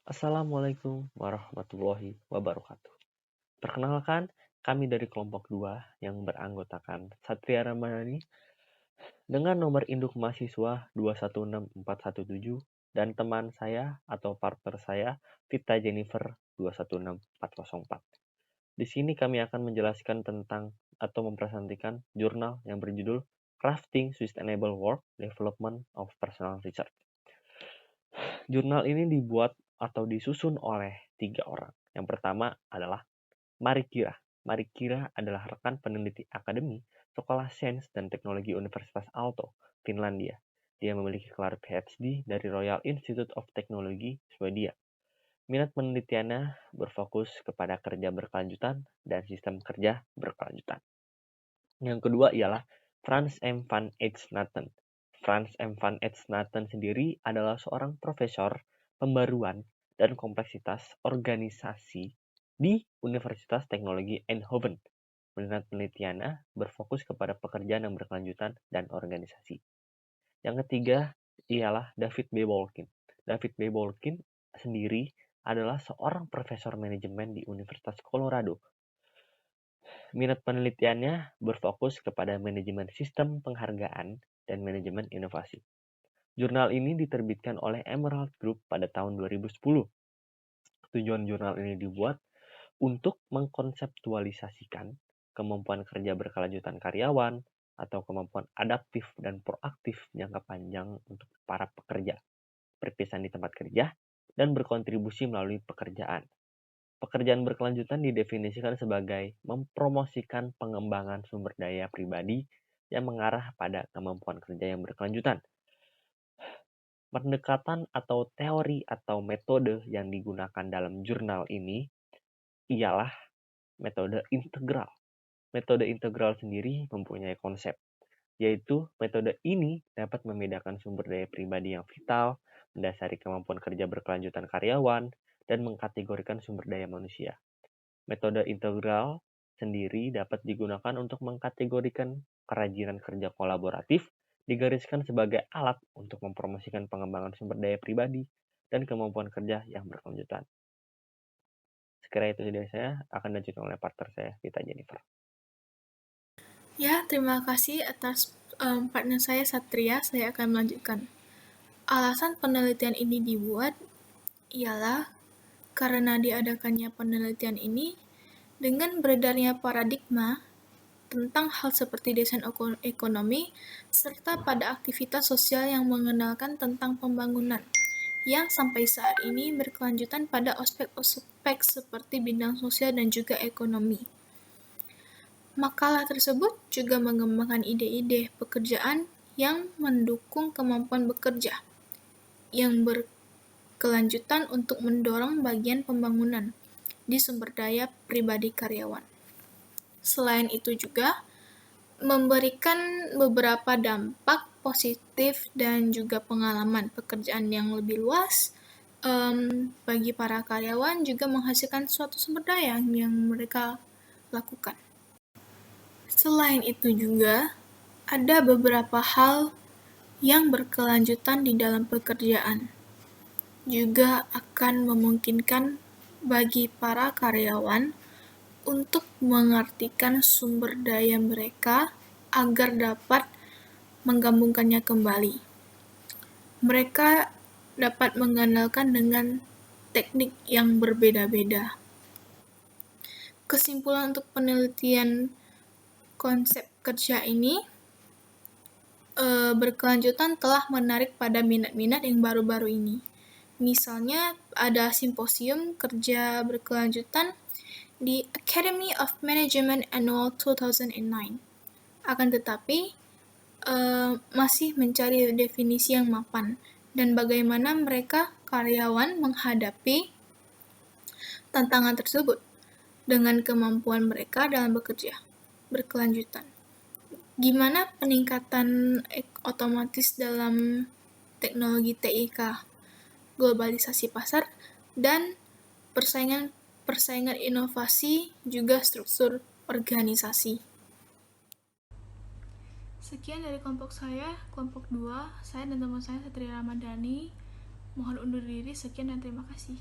Assalamualaikum warahmatullahi wabarakatuh. Perkenalkan, kami dari kelompok 2 yang beranggotakan Satria Ramadhani dengan nomor induk mahasiswa 216417 dan teman saya atau partner saya Vita Jennifer 216404. Di sini kami akan menjelaskan tentang atau mempresentasikan jurnal yang berjudul Crafting Sustainable Work Development of Personal Research. Jurnal ini dibuat atau disusun oleh 3 orang. Yang pertama adalah Mari Kira. Mari Kira adalah rekan peneliti akademi Sekolah Sains dan Teknologi Universitas Aalto, Finlandia. Dia memiliki gelar PhD dari Royal Institute of Technology, Swedia. Minat penelitiannya berfokus kepada kerja berkelanjutan dan sistem kerja berkelanjutan. Yang kedua ialah Frans M. van Eijsnaten. Frans M. van Eijsnaten sendiri adalah seorang profesor pembaruan dan kompleksitas organisasi di Universitas Teknologi Eindhoven. Minat penelitiannya berfokus kepada pekerjaan yang berkelanjutan dan organisasi. Yang ketiga ialah David B. Wolkin. David B. Wolkin sendiri adalah seorang profesor manajemen di Universitas Colorado. Minat penelitiannya berfokus kepada manajemen sistem penghargaan dan manajemen inovasi. Jurnal ini diterbitkan oleh Emerald Group pada tahun 2010. Tujuan jurnal ini dibuat untuk mengkonseptualisasikan kemampuan kerja berkelanjutan karyawan atau kemampuan adaptif dan proaktif jangka panjang untuk para pekerja, perpisahan di tempat kerja, dan berkontribusi melalui pekerjaan. Pekerjaan berkelanjutan didefinisikan sebagai mempromosikan pengembangan sumber daya pribadi yang mengarah pada kemampuan kerja yang berkelanjutan. Pendekatan atau teori atau metode yang digunakan dalam jurnal ini ialah metode integral. Metode integral sendiri mempunyai konsep, yaitu metode ini dapat membedakan sumber daya pribadi yang vital, mendasari kemampuan kerja berkelanjutan karyawan, dan mengkategorikan sumber daya manusia. Metode integral sendiri dapat digunakan untuk mengkategorikan kerajinan kerja kolaboratif, digariskan sebagai alat untuk mempromosikan pengembangan sumber daya pribadi dan kemampuan kerja yang berkelanjutan. Sekiranya itu dari saya, akan dilanjutkan oleh partner saya, Vita Jennifer. Ya, terima kasih atas partner saya Satria. Saya akan melanjutkan. Alasan penelitian ini dibuat ialah karena diadakannya penelitian ini dengan beredarnya paradigma tentang hal seperti desain ekonomi serta pada aktivitas sosial yang mengenalkan tentang pembangunan yang sampai saat ini berkelanjutan pada aspek-aspek seperti bidang sosial dan juga ekonomi. Makalah tersebut juga mengembangkan ide-ide pekerjaan yang mendukung kemampuan bekerja, yang berkelanjutan untuk mendorong bagian pembangunan di sumber daya pribadi karyawan. Selain itu juga memberikan beberapa dampak positif dan juga pengalaman pekerjaan yang lebih luas bagi para karyawan, juga menghasilkan suatu sumber daya yang mereka lakukan. Selain itu juga ada beberapa hal yang berkelanjutan di dalam pekerjaan, juga akan memungkinkan bagi para karyawan untuk mengartikan sumber daya mereka agar dapat menggabungkannya kembali. Mereka dapat mengandalkan dengan teknik yang berbeda-beda. Kesimpulan untuk penelitian konsep kerja ini berkelanjutan telah menarik pada minat-minat yang baru-baru ini. Misalnya ada simposium kerja berkelanjutan di Academy of Management Annual 2009. Akan tetapi masih mencari definisi yang mapan dan bagaimana mereka karyawan menghadapi tantangan tersebut dengan kemampuan mereka dalam bekerja berkelanjutan. Gimana peningkatan otomatis dalam teknologi TIK, globalisasi pasar, dan persaingan inovasi, juga struktur organisasi. Sekian dari kelompok saya, kelompok 2, saya dan teman saya Satria Ramadhani. Mohon undur diri, sekian dan terima kasih.